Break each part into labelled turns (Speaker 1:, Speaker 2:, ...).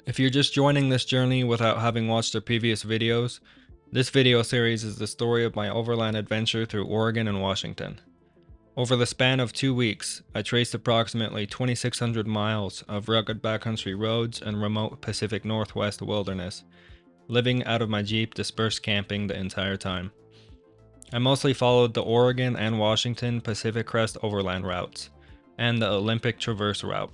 Speaker 1: If you're just joining this journey without having watched the previous videos, this video series is the story of my overland adventure through Oregon and Washington. Over the span of 2 weeks, I traced approximately 2,600 miles of rugged backcountry roads and remote Pacific Northwest wilderness, living out of my Jeep dispersed camping the entire time. I mostly followed the Oregon and Washington Pacific Crest Overland routes, and the Olympic Traverse route.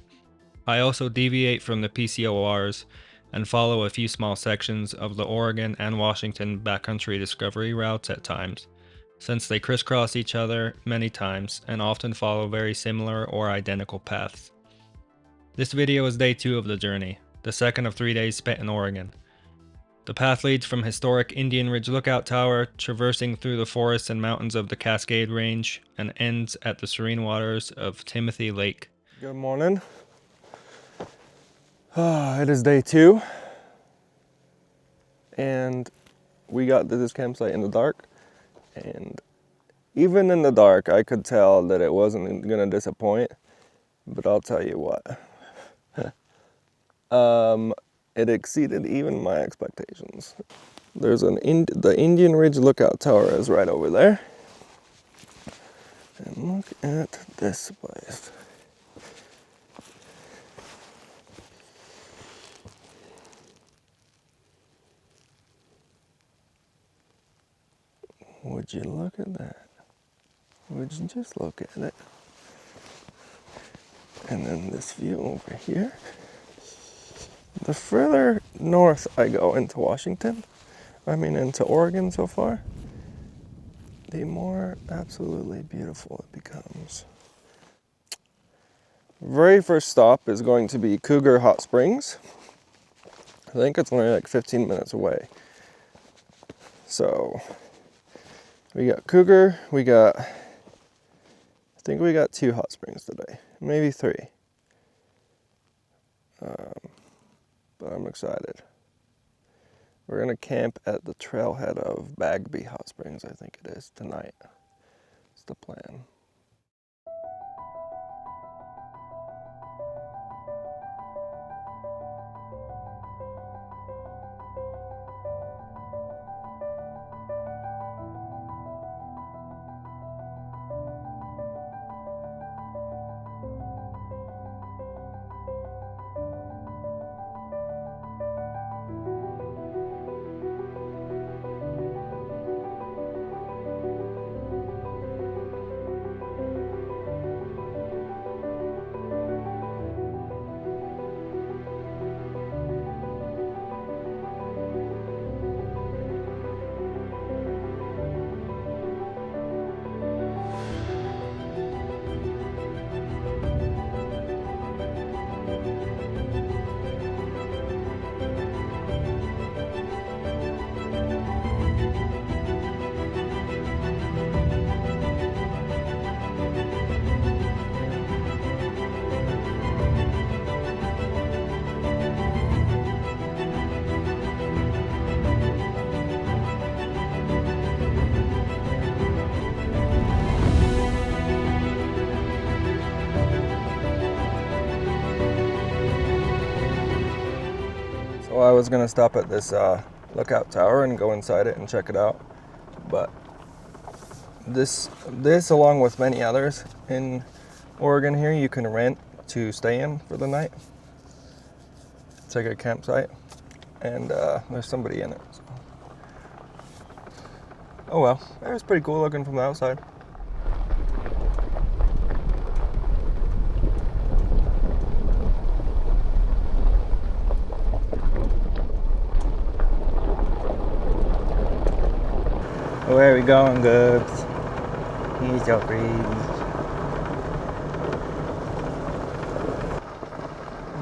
Speaker 1: I also deviate from the PCORs and follow a few small sections of the Oregon and Washington backcountry discovery routes at times, since they crisscross each other many times and often follow very similar or identical paths. This video is day 2 of the journey, the second of 3 days spent in Oregon. The path leads from historic Indian Ridge Lookout Tower, traversing through the forests and mountains of the Cascade Range, and ends at the serene waters of Timothy Lake.
Speaker 2: Good morning. It is day 2, and we got to this campsite in the dark, and even in the dark I could tell that it wasn't gonna disappoint, but I'll tell you what. It exceeded even my expectations. There's the Indian Ridge Lookout Tower is right over there, and look at this place. Would you look at that? Would you just look at it? And then this view over here. The further north I go into into Oregon so far, the more absolutely beautiful it becomes. Very first stop is going to be Cougar Hot Springs. I think it's only like 15 minutes away. So we got Cougar, I think we got 2 hot springs today, maybe 3. But I'm excited. We're gonna camp at the trailhead of Bagby Hot Springs, I think it is, tonight. That's the plan. So I was gonna stop at this lookout tower and go inside it and check it out, but this along with many others in Oregon here, you can rent to stay in for the night. It's like a campsite, and there's somebody in it. So. Oh well, it was pretty cool looking from the outside. Where are we going, Gubs? He's so crazy.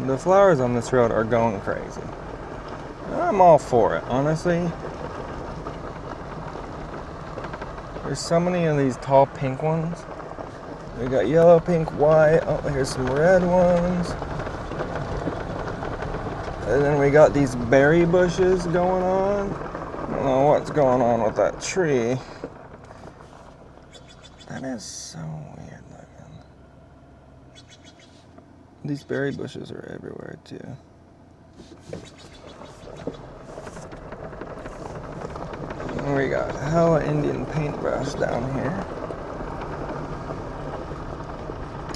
Speaker 2: The flowers on this road are going crazy. I'm all for it, honestly. There's so many of these tall pink ones. We got yellow, pink, white. Oh, here's some red ones. And then we got these berry bushes going on. I don't know what's going on with that tree. That is so weird looking. These berry bushes are everywhere too. We got hella Indian paintbrush down here.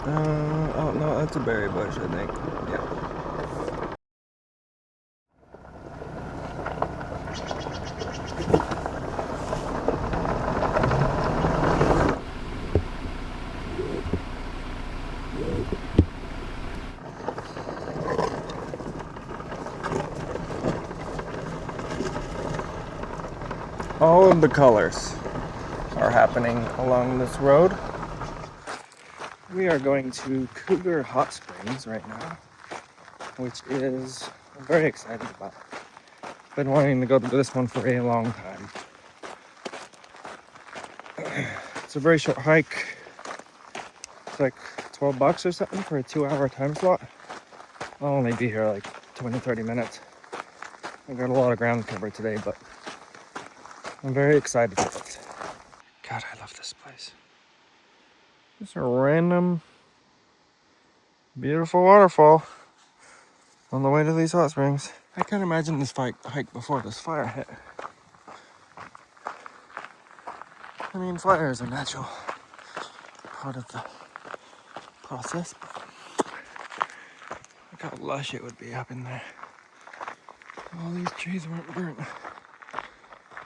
Speaker 2: Oh no, that's a berry bush, I think. Yeah. All of the colors are happening along this road. We are going to Cougar Hot Springs right now, which is I'm very excited about. Been wanting to go to this one for a long time. It's a very short hike. It's like $12 or something for a 2-hour time slot. I'll only be here like 20-30 minutes. I got a lot of ground covered today, but I'm very excited for it. God, I love this place. Just a random beautiful waterfall on the way to these hot springs. I can't imagine this hike before this fire hit. I mean, fire is a natural part of the process. Look how lush it would be up in there. All these trees weren't burnt.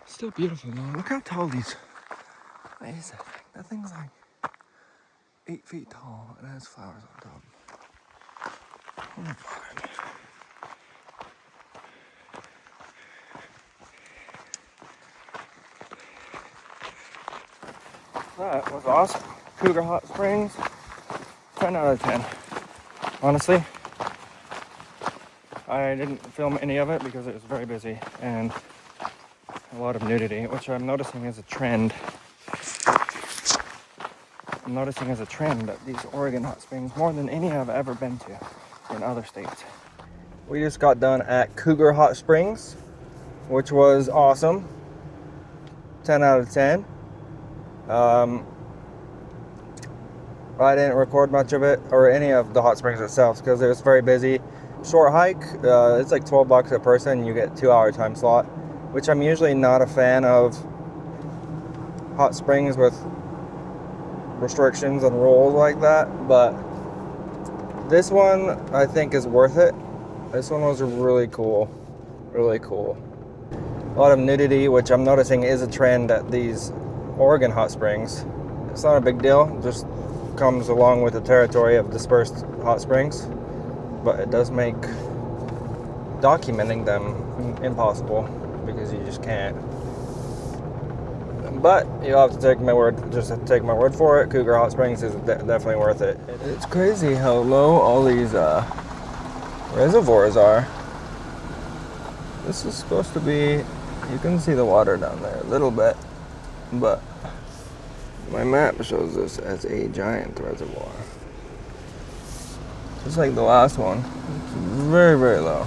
Speaker 2: Still beautiful though. Look how tall these. What is that thing? That thing's like 8 feet tall and it has flowers on top. Oh my God. That was awesome. Cougar Hot Springs, 10 out of 10. Honestly, I didn't film any of it because it was very busy and a lot of nudity, which I'm noticing is a trend. I'm noticing as a trend at these Oregon hot springs more than any I've ever been to in other states. We just got done at Cougar Hot Springs, which was awesome. 10 out of 10. I didn't record much of it or any of the hot springs itself because it was very busy. Short hike, it's like $12 a person. You get 2-hour time slot, which I'm usually not a fan of hot springs with restrictions and rules like that, but this one I think is worth it. This one was really cool. Really cool. A lot of nudity, which I'm noticing is a trend at these Oregon hot springs. It's not a big deal, it just comes along with the territory of dispersed hot springs, but it does make documenting them impossible because you just can't. But you'll have to take my word, just have to take my word for it. Cougar Hot Springs is definitely worth it. It's crazy how low all these reservoirs are. This is supposed to be, you can see the water down there a little bit, but my map shows this as a giant reservoir. Just like the last one. It's very, very low.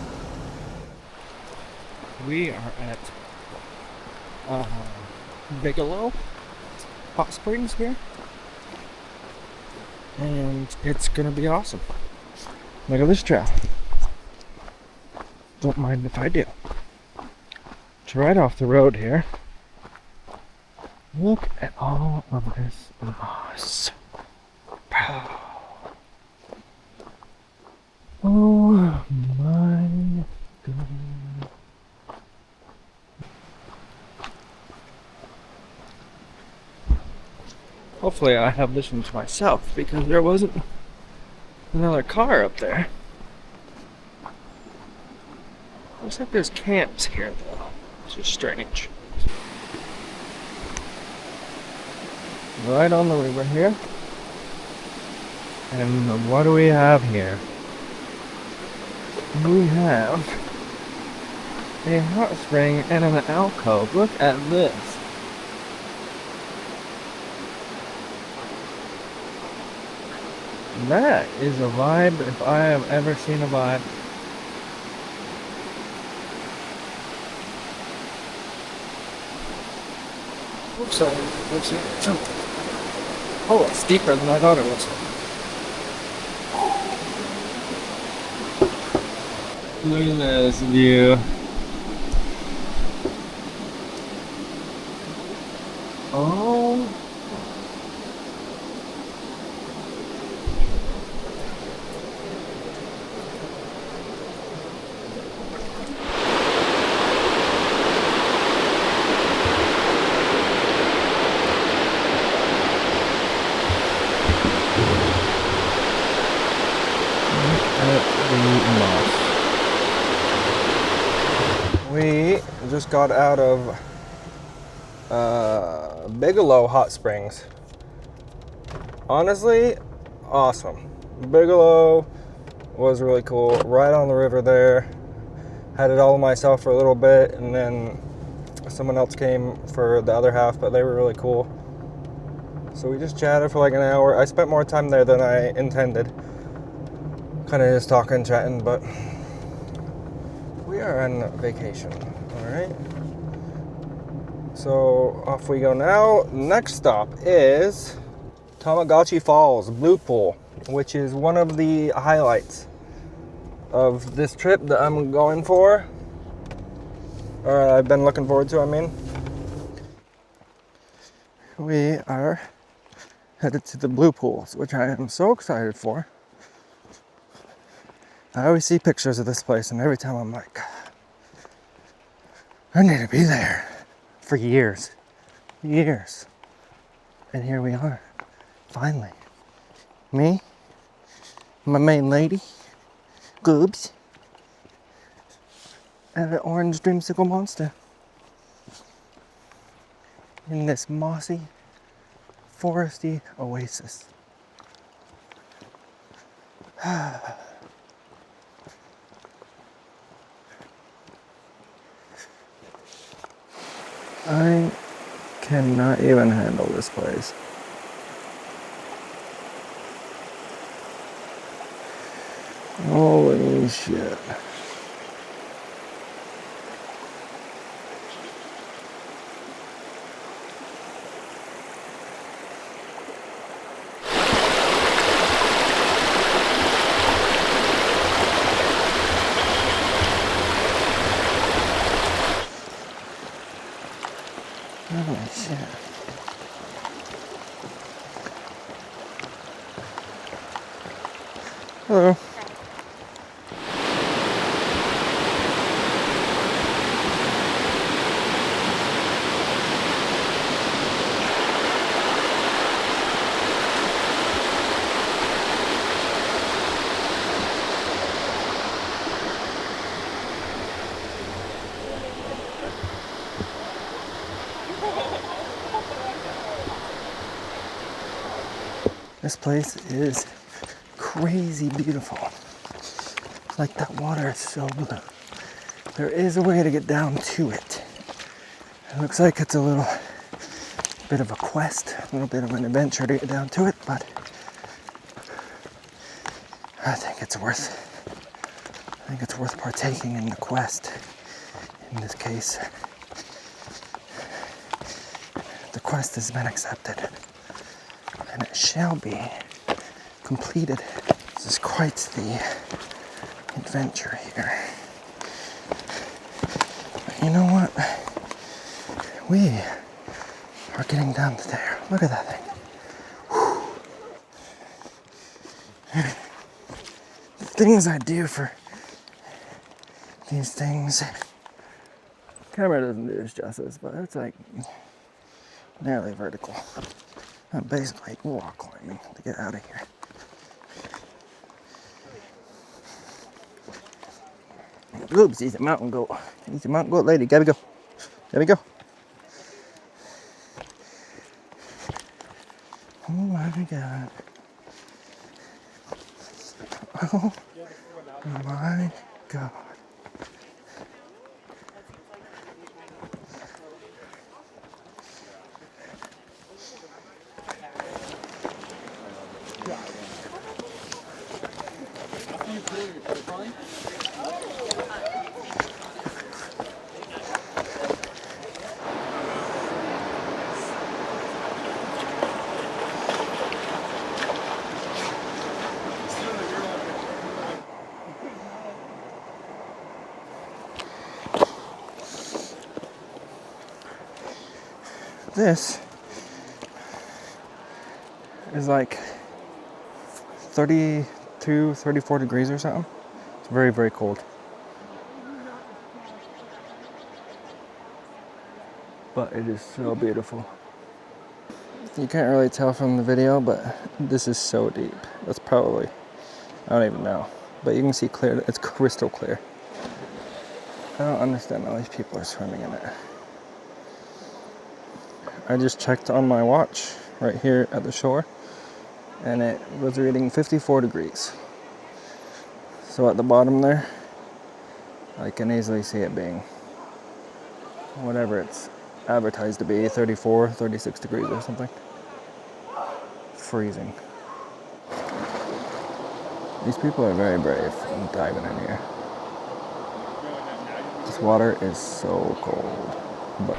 Speaker 2: We are at Bigalow Hot Springs here, and it's gonna be awesome. Look at this trail. Don't mind if I do. It's right off the road here. Look at all of this moss. Oh my God. Hopefully I have this one to myself because there wasn't another car up there. Looks like there's camps here though, which is strange. Right on the river here. And what do we have here? We have a hot spring and an alcove. Look at this. That is a vibe if I have ever seen a vibe. Oops, sorry. Oh, it's deeper than I thought it was. Look at this view. Oh. We just got out of Bigalow Hot Springs. Honestly, awesome. Bigalow was really cool. Right on the river there. Had it all myself for a little bit, and then someone else came for the other half, but they were really cool. So we just chatted for like an hour. I spent more time there than I intended. Kind of just talking, chatting, but we are on vacation. Alright. So off we go now. Next stop is Tamagotchi Falls, Bluepool, which is one of the highlights of this trip that I'm going for. Or I've been looking forward to, I mean. We are headed to the Bluepools, which I am so excited for. I always see pictures of this place, and every time I'm like, I need to be there for years. And here we are, finally. Me, my main lady, Goobs, and an orange dreamsicle monster. In this mossy, foresty oasis. I cannot even handle this place. Holy shit. Oh shit. Hello. This place is crazy beautiful. Like, that water is so blue. There is a way to get down to it. It looks like it's a little bit of a quest, a little bit of an adventure to get down to it, but I think it's worth partaking in the quest. In this case, the quest has been accepted, and it shall be completed. This is quite the adventure here. But you know what? We are getting down to there. Look at that thing. Whew. The things I do for these things. Camera doesn't do this justice, but it's like nearly vertical. I'm basically wall climbing to get out of here. Oops, he's a mountain goat. He's a mountain goat lady. Gotta go. There we go. Oh my god. Oh my god. this is like 32, 34 degrees or something. It's very, very cold. But it is so beautiful. You can't really tell from the video, but this is so deep. That's probably, I don't even know. But you can see clear, it's crystal clear. I don't understand how these people are swimming in it. I just checked on my watch right here at the shore, and it was reading 54 degrees. So at the bottom there, I can easily see it being whatever it's advertised to be, 34, 36 degrees or something. Freezing. These people are very brave in diving in here. This water is so cold, but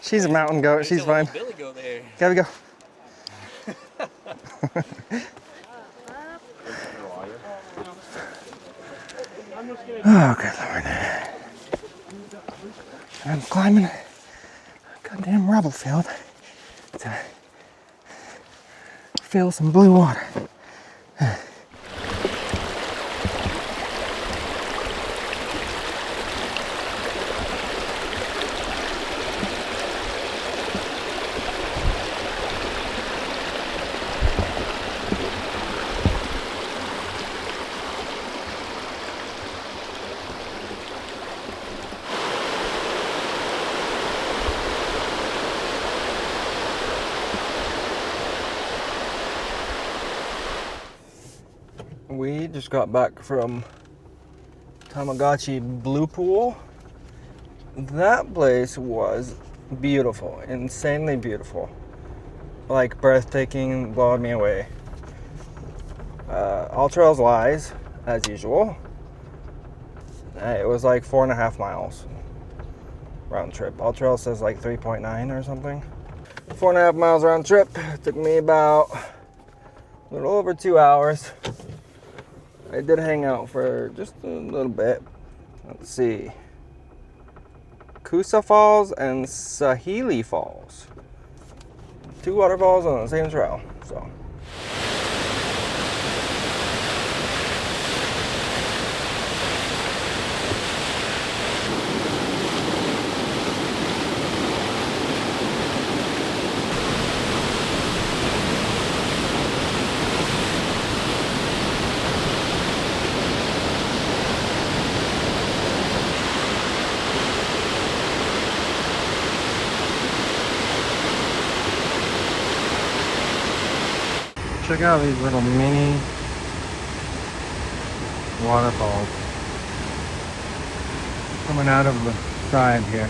Speaker 2: she's a mountain goat. She's fine.
Speaker 3: Billy go there.
Speaker 2: Gotta go. Oh, good Lord. I'm climbing a goddamn rubble field to feel some blue water. We just got back from Tamagotchi Bluepool. That place was beautiful, insanely beautiful. Like breathtaking, blowing me away. All trails lies, as usual. It was like 4.5 miles round trip. All trail says like 3.9 or something. 4.5 miles round trip. Took me about a little over 2 hours. I did hang out for just a little bit. Let's see. Coosa Falls and Sahili Falls. 2 waterfalls on the same trail. So. Check out these little mini waterfalls coming out of the side here.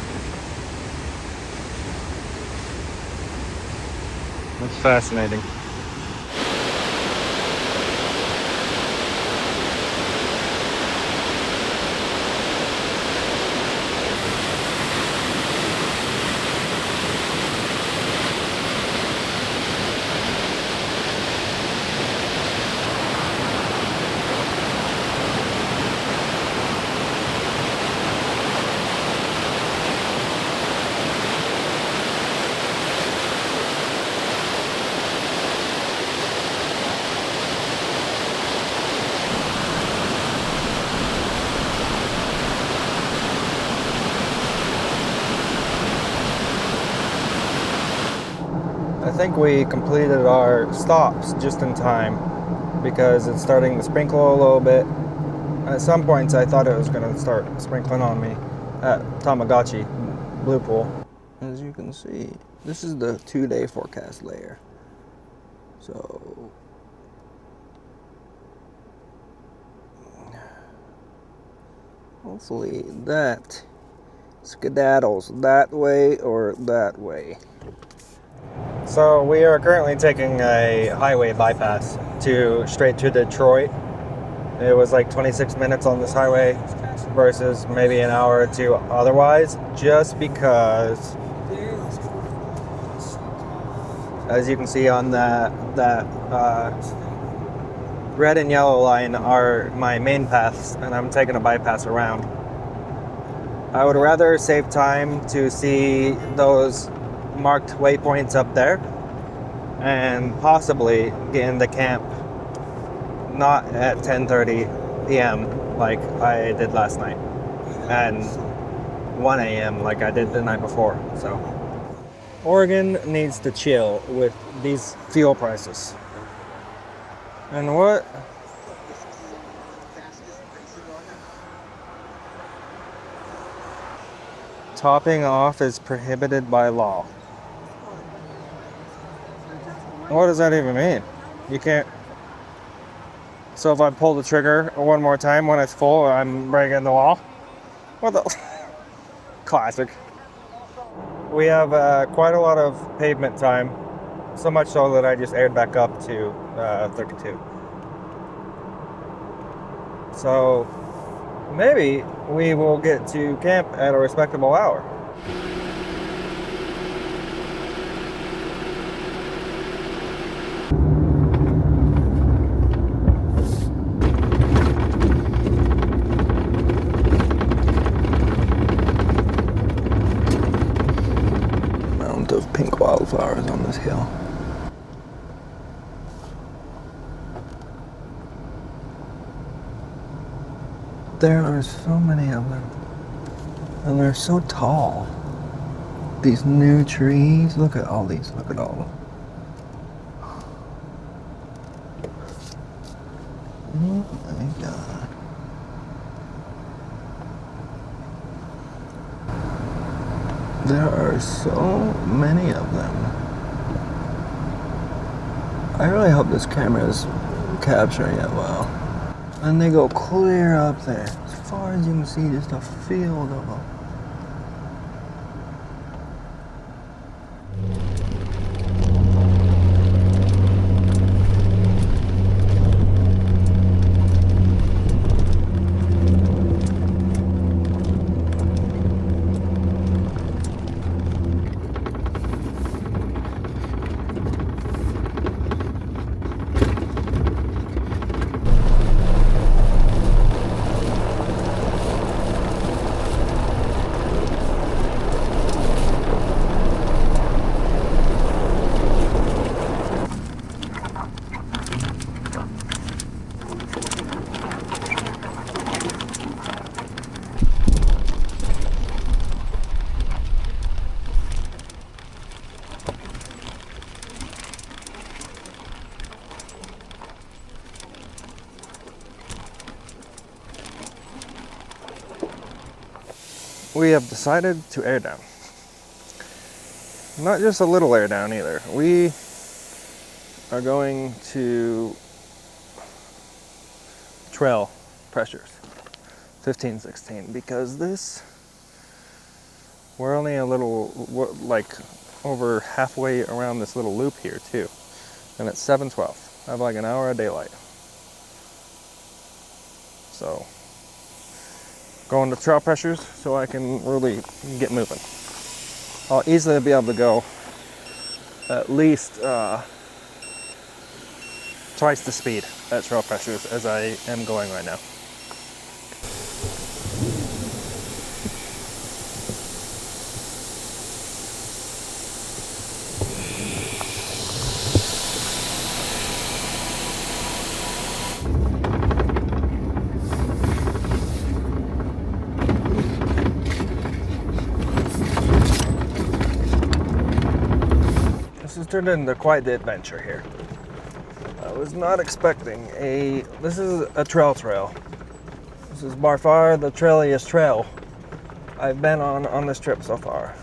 Speaker 2: That's fascinating. I think we completed our stops just in time because it's starting to sprinkle a little bit. At some points I thought it was going to start sprinkling on me at Tamagotchi Bluepool. As you can see, this is the 2-day forecast layer. So Hopefully that skedaddles that way or that way. So we are currently taking a highway bypass straight to Detroit. It was like 26 minutes on this highway versus maybe an hour or two otherwise, just because, as you can see on that red and yellow line are my main paths, and I'm taking a bypass around. I would rather save time to see those marked waypoints up there and possibly get into camp not at 10:30 p.m. like I did last night and 1 a.m. like I did the night before. So Oregon needs to chill with these fuel prices. And what? Topping off is prohibited by law. What does that even mean? You can't. So if I pull the trigger one more time when it's full, I'm breaking the law? What the? Classic. We have quite a lot of pavement time. So much so that I just aired back up to 32. So maybe we will get to camp at a respectable hour. Amount of pink wildflowers on this hill. There are so many of them, and they're so tall. These new trees, look at all these, look at all of them. Oh my God. There are so many of them. I really hope this camera is capturing it well. And they go clear up there. As far as you can see, just a field of them. We have decided to air down. Not just a little air down either. We are going to trail pressures 15, 16 because we're only a little, like over halfway around this little loop here too. And it's 7:12. I have like an hour of daylight. So going to trail pressures so I can really get moving. I'll easily be able to go at least twice the speed at trail pressures as I am going right now. This has turned into quite the adventure here. I was not expecting this is a trail. This is by far the trailiest trail I've been on this trip so far.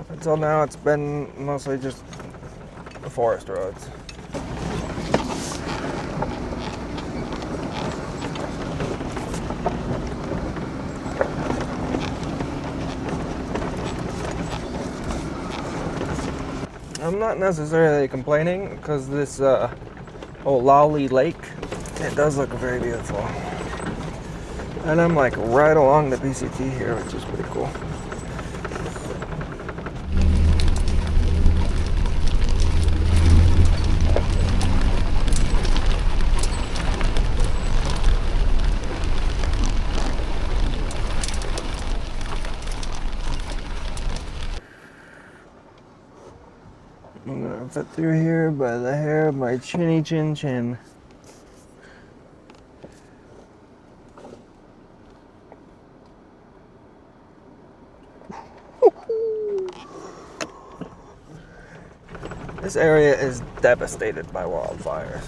Speaker 2: Until now it's been mostly just the forest roads. I'm not necessarily complaining because this Olali Lake, it does look very beautiful. And I'm like right along the PCT here, which is pretty cool. I'm gonna fit through here by the hair of my chinny chin chin. This area is devastated by wildfires.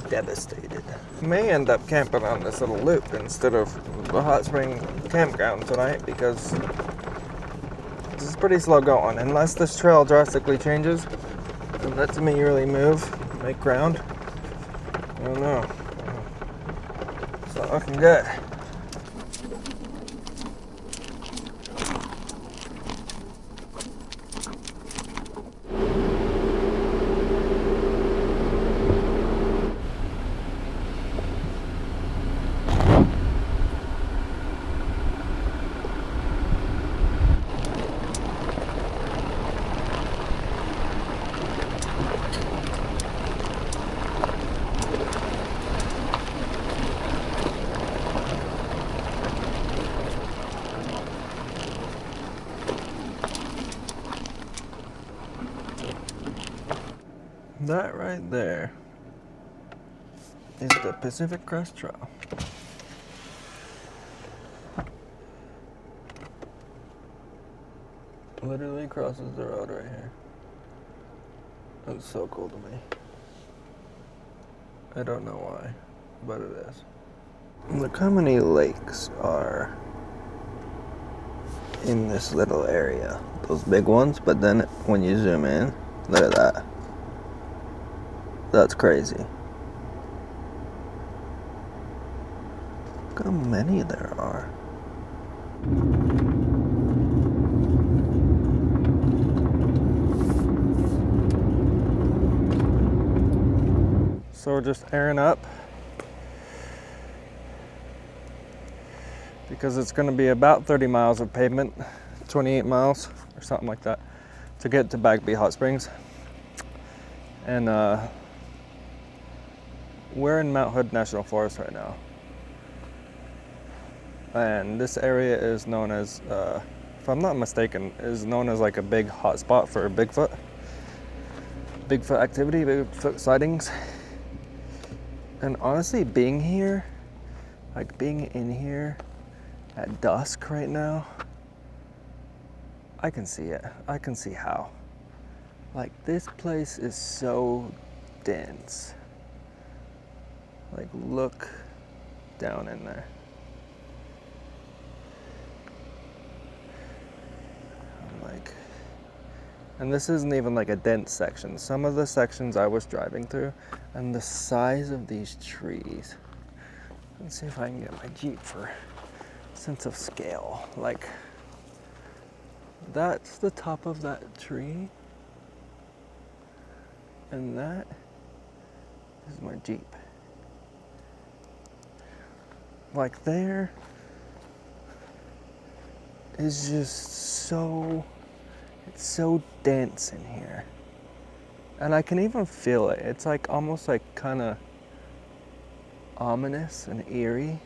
Speaker 2: Devastated. May end up camping on this little loop instead of the hot spring campground tonight because this is pretty slow going. Unless this trail drastically changes and lets me really move, make ground. I don't know. It's not looking good. That right there is the Pacific Crest Trail. Literally crosses the road right here. That's so cool to me. I don't know why, but it is. Look how many lakes are in this little area. Those big ones, but then when you zoom in, look at that. That's crazy. Look how many there are. So we're just airing up because it's going to be about 30 miles of pavement, 28 miles or something like that, to get to Bigalow Hot Springs. And we're in Mount Hood National Forest right now. And this area is known as, if I'm not mistaken, is known as like a big hot spot for Bigfoot. Bigfoot activity, Bigfoot sightings. And honestly, being here, like being in here at dusk right now, I can see it. I can see how. Like this place is so dense. Like look down in there. I'm like, and this isn't even like a dense section. Some of the sections I was driving through, and the size of these trees. Let's see if I can get my Jeep for sense of scale. Like, that's the top of that tree, and that is my Jeep. Like, there is just so, it's so dense in here. And I can even feel it. It's like almost like kind of ominous and eerie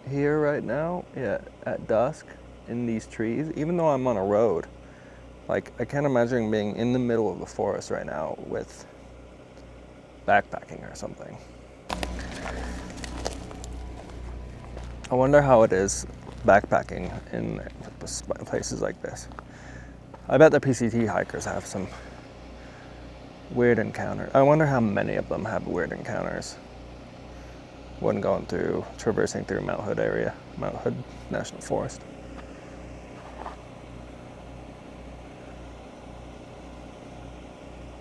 Speaker 2: here right now, yeah, at dusk in these trees, even though I'm on a road. Like, I can't imagine being in the middle of the forest right now with backpacking or something. I wonder how it is backpacking in places like this. I bet the PCT hikers have some weird encounters. I wonder how many of them have weird encounters when traversing through Mount Hood area, Mount Hood National Forest.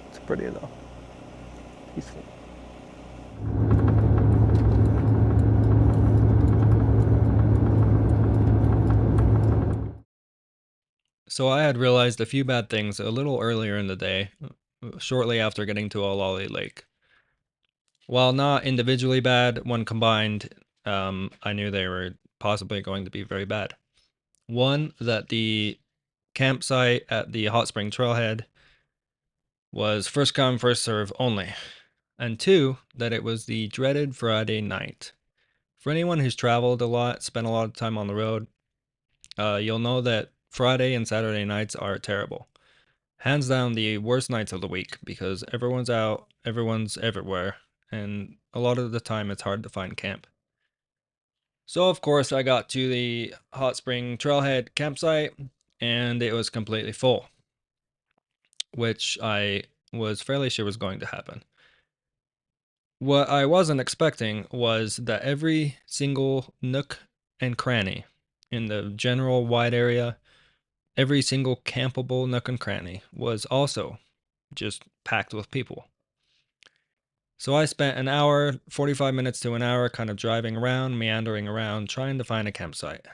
Speaker 2: It's pretty though, peaceful.
Speaker 1: So I had realized a few bad things a little earlier in the day, shortly after getting to Olali Lake. While not individually bad, when combined, I knew they were possibly going to be very bad. One, that the campsite at the Hot Spring Trailhead was first come, first serve only. And two, that it was the dreaded Friday night. For anyone who's traveled a lot, spent a lot of time on the road, you'll know that Friday and Saturday nights are terrible. Hands down, the worst nights of the week because everyone's out, everyone's everywhere, and a lot of the time it's hard to find camp. So, of course, I got to the Hot Spring Trailhead campsite and it was completely full, which I was fairly sure was going to happen. What I wasn't expecting was that every single nook and cranny in the general wide area, every single campable nook and cranny was also just packed with people. So I spent an hour, 45 minutes to an hour kind of driving around, meandering around, trying to find a campsite.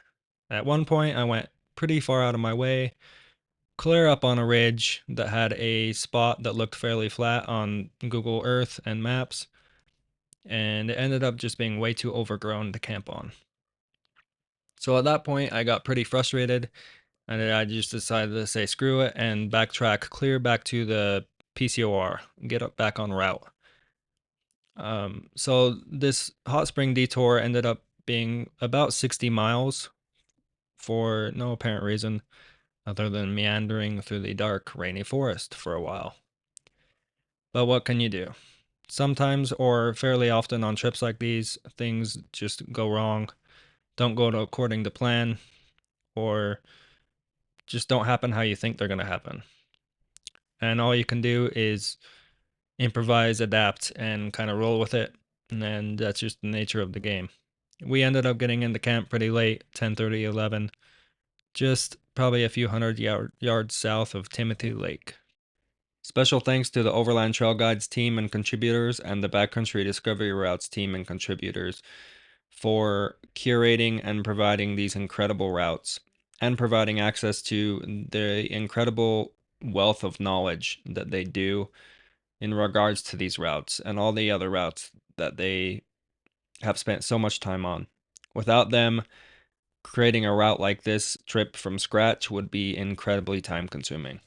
Speaker 1: At one point, I went pretty far out of my way, clear up on a ridge that had a spot that looked fairly flat on Google Earth and maps, and it ended up just being way too overgrown to camp on. So at that point, I got pretty frustrated, and I just decided to say screw it and backtrack clear back to the PCOR, get up back on route. So this hot spring detour ended up being about 60 miles for no apparent reason other than meandering through the dark, rainy forest for a while. But what can you do? Sometimes, or fairly often on trips like these, things just go wrong, don't go according to plan, or just don't happen how you think they're going to happen. And all you can do is improvise, adapt, and kind of roll with it. And that's just the nature of the game. We ended up getting into camp pretty late, 10:30, 11, just probably a few hundred yards south of Timothy Lake. Special thanks to the Overland Trail Guides team and contributors and the Backcountry Discovery Routes team and contributors for curating and providing these incredible routes and providing access to the incredible wealth of knowledge that they do in regards to these routes and all the other routes that they have spent so much time on. Without them, creating a route like this trip from scratch would be incredibly time consuming.